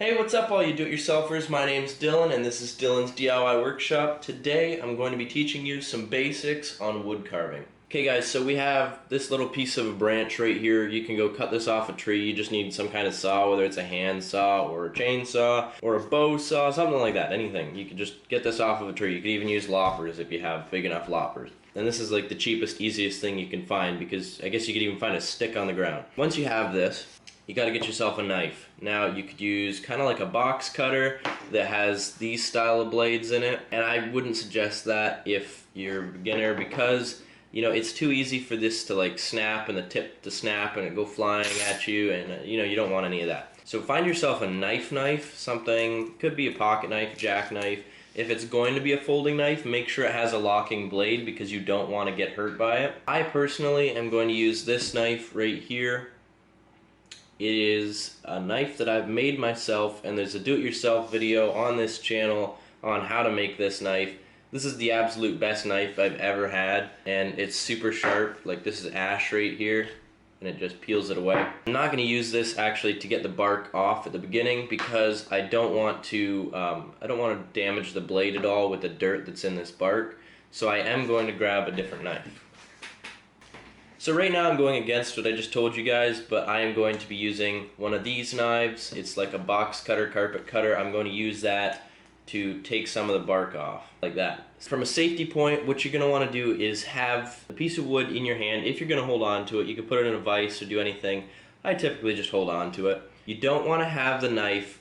Hey, what's up all you do-it-yourselfers? My name's Dylan and this is Dylan's DIY Workshop. Today I'm going to be teaching you some basics on wood carving. Okay guys, so we have this little piece of a branch right here. You can go cut this off a tree. You just need some kind of saw, whether it's a hand saw or a chainsaw or a bow saw, something like that, anything. You can just get this off of a tree. You could even use loppers if you have big enough loppers. And this is like the cheapest, easiest thing you can find because I guess you could even find a stick on the ground. Once you have this, you got to get yourself a knife. Now you could use kind of like a box cutter that has these style of blades in it, and I wouldn't suggest that if you're a beginner because it's too easy for this to like snap and the tip to snap and it go flying at you, and you don't want any of that. So find yourself a knife, something, could be a pocket knife, jackknife. If it's going to be a folding knife, make sure it has a locking blade because you don't want to get hurt by it. I personally am going to use this knife right here. It is a knife that I've made myself, and there's a do-it-yourself video on this channel on how to make this knife. This is the absolute best knife I've ever had, and it's super sharp. Like, this is ash right here, and it just peels it away. I'm not going to use this actually to get the bark off at the beginning because I don't want to damage the blade at all with the dirt that's in this bark. So I am going to grab a different knife. So right now I'm going against what I just told you guys, but I am going to be using one of these knives. It's like a box cutter, carpet cutter. I'm going to use that to take some of the bark off, like that. From a safety point, what you're going to want to do is have a piece of wood in your hand. If you're going to hold on to it, you can put it in a vise or do anything. I typically just hold on to it. You don't want to have the knife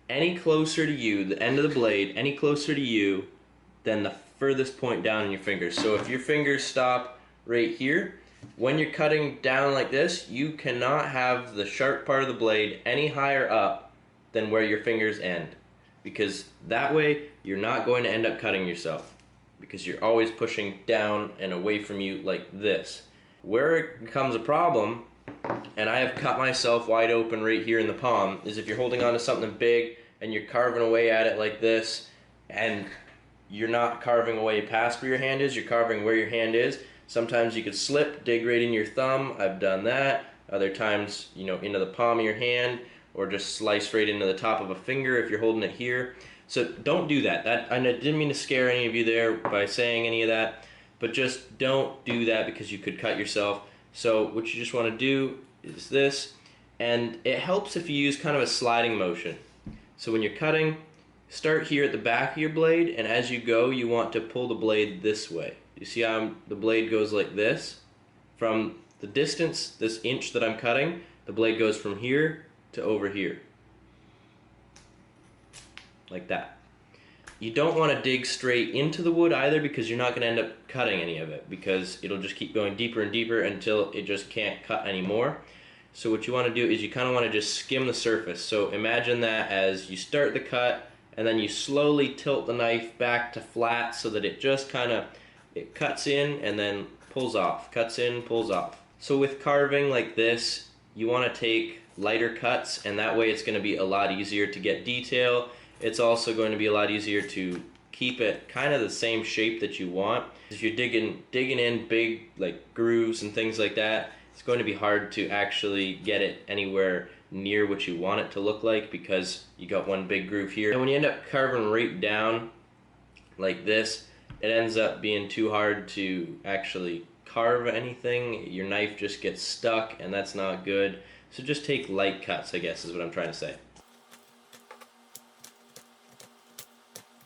any closer to you, the end of the blade, any closer to you than the furthest point down in your fingers. So if your fingers stop right here, when you're cutting down like this, you cannot have the sharp part of the blade any higher up than where your fingers end, because that way you're not going to end up cutting yourself, because you're always pushing down and away from you like this. Where it becomes a problem, and I have cut myself wide open right here in the palm, is if you're holding on to something big and you're carving away at it like this, and you're not carving away past where your hand is, you're carving where your hand is. Sometimes you could slip, dig right in your thumb. I've done that. Other times, into the palm of your hand, or just slice right into the top of a finger if you're holding it here. So don't do that. I didn't mean to scare any of you there by saying any of that, but just don't do that because you could cut yourself. So what you just want to do is this, and it helps if you use kind of a sliding motion. So when you're cutting, start here at the back of your blade, and as you go, you want to pull the blade this way. You see how the blade goes like this? From the distance, this inch that I'm cutting, the blade goes from here to over here. Like that. You don't want to dig straight into the wood either because you're not going to end up cutting any of it because it'll just keep going deeper and deeper until it just can't cut anymore. So what you want to do is you kind of want to just skim the surface. So imagine that as you start the cut and then you slowly tilt the knife back to flat so that it just kind of it cuts in and then pulls off, cuts in, pulls off. So with carving like this, you want to take lighter cuts, and that way it's going to be a lot easier to get detail. It's also going to be a lot easier to keep it kind of the same shape that you want. If you're digging in big like grooves and things like that, it's going to be hard to actually get it anywhere near what you want it to look like because you got one big groove here. And when you end up carving right down like this, it ends up being too hard to actually carve anything. Your knife just gets stuck, and that's not good. So just take light cuts, I guess is what I'm trying to say.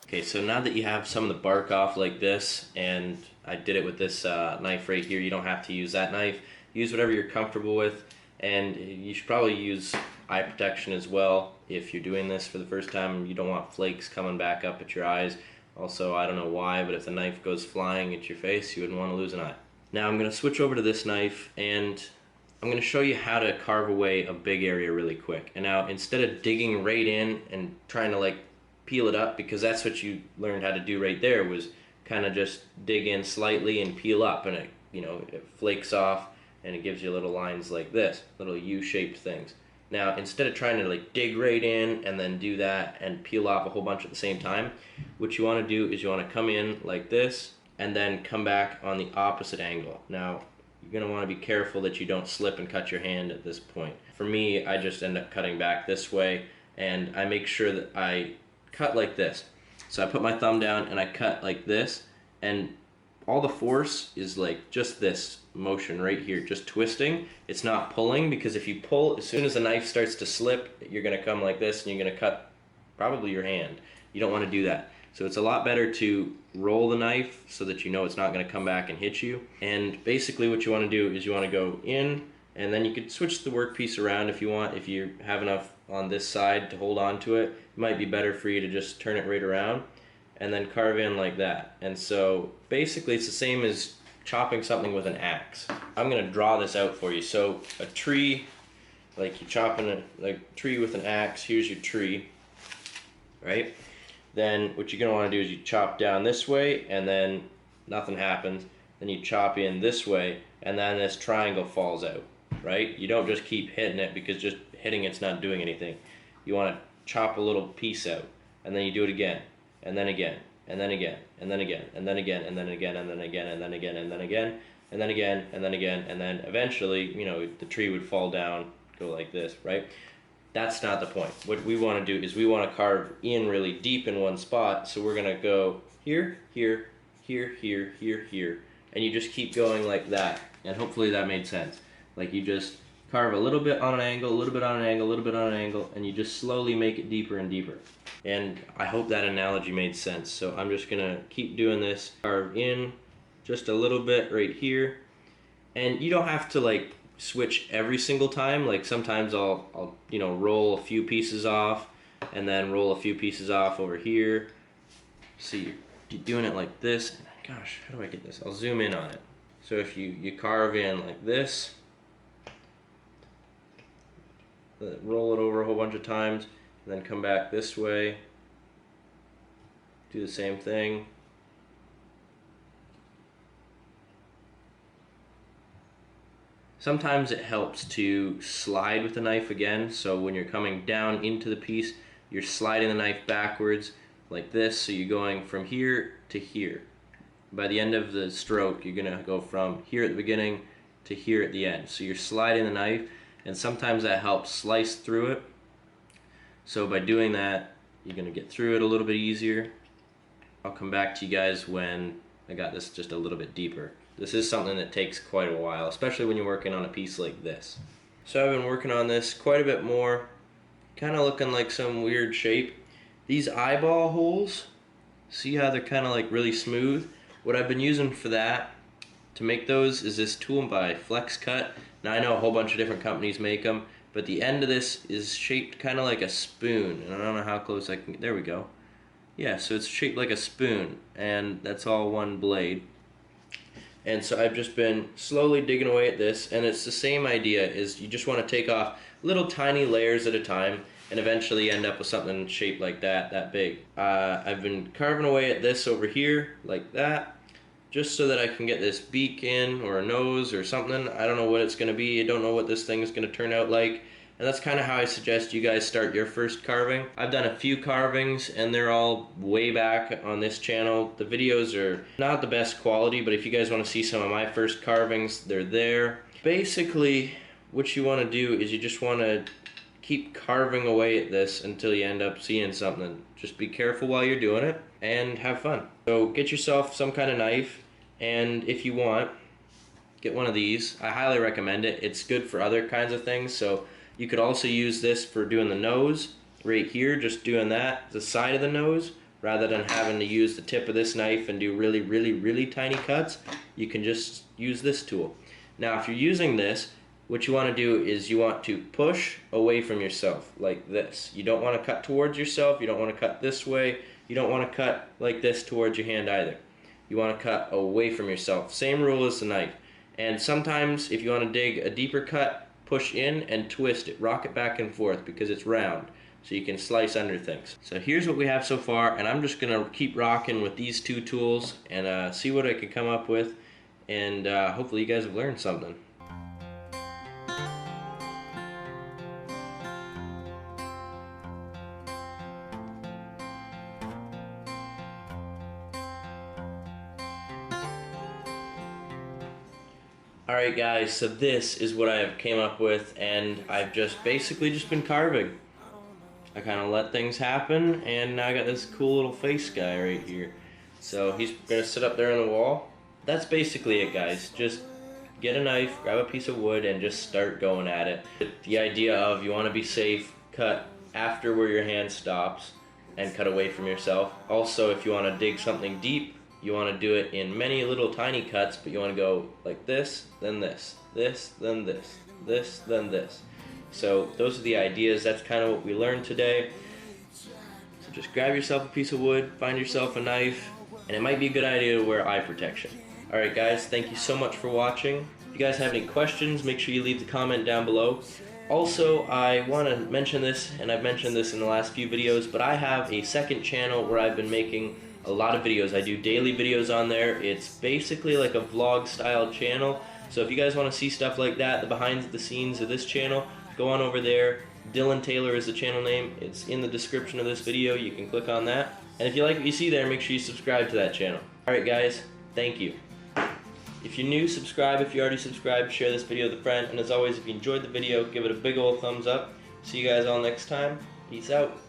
Okay, so now that you have some of the bark off like this, and I did it with this knife right here, you don't have to use that knife. Use whatever you're comfortable with, and you should probably use eye protection as well. If you're doing this for the first time, you don't want flakes coming back up at your eyes. Also, I don't know why, but if the knife goes flying at your face, you wouldn't want to lose an eye. Now I'm going to switch over to this knife, and I'm going to show you how to carve away a big area really quick. And now, instead of digging right in and trying to like peel it up, because that's what you learned how to do right there, was kind of just dig in slightly and peel up, and it flakes off, and it gives you little lines like this, little U-shaped things. Now, instead of trying to like dig right in and then do that and peel off a whole bunch at the same time, what you want to do is you want to come in like this and then come back on the opposite angle. Now, you're going to want to be careful that you don't slip and cut your hand at this point. For me, I just end up cutting back this way and I make sure that I cut like this. So I put my thumb down and I cut like this, and all the force is like just this motion right here, just twisting. It's not pulling, because if you pull, as soon as the knife starts to slip, you're gonna come like this and you're gonna cut probably your hand. You don't want to do that. So it's a lot better to roll the knife so that you know it's not going to come back and hit you. And basically what you want to do is you want to go in, and then you could switch the workpiece around if you want. If you have enough on this side to hold on to it, it might be better for you to just turn it right around and then carve in like that. And so basically it's the same as chopping something with an axe. I'm going to draw this out for you. So a tree, like you're chopping a tree with an axe. Here's your tree, right? Then what you're going to want to do is you chop down this way, and then nothing happens. Then you chop in this way, and then this triangle falls out, right? You don't just keep hitting it, because just hitting it's not doing anything. You want to chop a little piece out, and then you do it again, and then again, and then again, and then again, and then again, and then again, and then again, and then again, and then again, and then again, and then again, and then eventually, you know, the tree would fall down, go like this, right? That's not the point. What we want to do is we want to carve in really deep in one spot. So we're going to go here, here, here, here, here, here. And you just keep going like that. And hopefully that made sense. Like you just carve a little bit on an angle, a little bit on an angle, a little bit on an angle, and you just slowly make it deeper and deeper. And I hope that analogy made sense. So I'm just going to keep doing this. Carve in just a little bit right here. And you don't have to like switch every single time. Like sometimes I'll you know, roll a few pieces off and then roll a few pieces off over here. See, you're doing it like this. Gosh, how do I get this? I'll zoom in on it. So if you carve in like this, roll it over a whole bunch of times, and then come back this way, do the same thing. Sometimes it helps to slide with the knife again, so when you're coming down into the piece, you're sliding the knife backwards like this, so you're going from here to here. By the end of the stroke, you're going to go from here at the beginning to here at the end. So you're sliding the knife, and sometimes that helps slice through it. So by doing that, you're going to get through it a little bit easier. I'll come back to you guys when I got this just a little bit deeper. This is something that takes quite a while, especially when you're working on a piece like this. So I've been working on this quite a bit more, kind of looking like some weird shape. These eyeball holes, see how they're kind of like really smooth? What I've been using for that, to make those, is this tool by Flex Cut. Now I know a whole bunch of different companies make them, but the end of this is shaped kind of like a spoon, and I don't know how close I can get. There we go. Yeah, so it's shaped like a spoon, and that's all one blade. And so I've just been slowly digging away at this, and it's the same idea, is you just want to take off little tiny layers at a time and eventually end up with something shaped like that big. I've been carving away at this over here like that, just so that I can get this beak in, or a nose or something. I don't know what it's going to be. I don't know what this thing is going to turn out like. And that's kind of how I suggest you guys start your first carving. I've done a few carvings, and they're all way back on this channel. The videos are not the best quality, but if you guys want to see some of my first carvings, they're there. Basically, what you want to do is you just want to keep carving away at this until you end up seeing something. Just be careful while you're doing it, and have fun. So get yourself some kind of knife, and if you want, get one of these. I highly recommend it. It's good for other kinds of things. So you could also use this for doing the nose right here, just doing that, the side of the nose, rather than having to use the tip of this knife and do really, really, really tiny cuts. You can just use this tool. Now, if you're using this, what you want to do is you want to push away from yourself like this. You don't want to cut towards yourself. You don't want to cut this way. You don't want to cut like this towards your hand either. You want to cut away from yourself. Same rule as the knife. And sometimes if you want to dig a deeper cut, push in and twist it, rock it back and forth, because it's round, so you can slice under things. So here's what we have so far, and I'm just gonna keep rocking with these two tools and see what I can come up with, and hopefully you guys have learned something. Alright guys, so this is what I have came up with, and I've just basically been carving. I kind of let things happen, and now I got this cool little face guy right here. So he's gonna sit up there on the wall. That's basically it, guys. Just get a knife, grab a piece of wood, and just start going at it. The idea of you want to be safe, cut after where your hand stops, and cut away from yourself. Also, if you want to dig something deep, you want to do it in many little tiny cuts, but you want to go like this, then this, this, then this, this, then this. So those are the ideas. That's kind of what we learned today. So just grab yourself a piece of wood, find yourself a knife, and it might be a good idea to wear eye protection. Alright guys, thank you so much for watching. If you guys have any questions, make sure you leave the comment down below. Also, I want to mention this, and I've mentioned this in the last few videos, but I have a second channel where I've been making a lot of videos. I do daily videos on there. It's basically like a vlog style channel. So if you guys want to see stuff like that, the behind the scenes of this channel, go on over there. Dylan Taylor is the channel name. It's in the description of this video. You can click on that. And if you like what you see there, make sure you subscribe to that channel. Alright guys, thank you. If you're new, subscribe. If you already subscribed, share this video with a friend. And as always, if you enjoyed the video, give it a big old thumbs up. See you guys all next time. Peace out.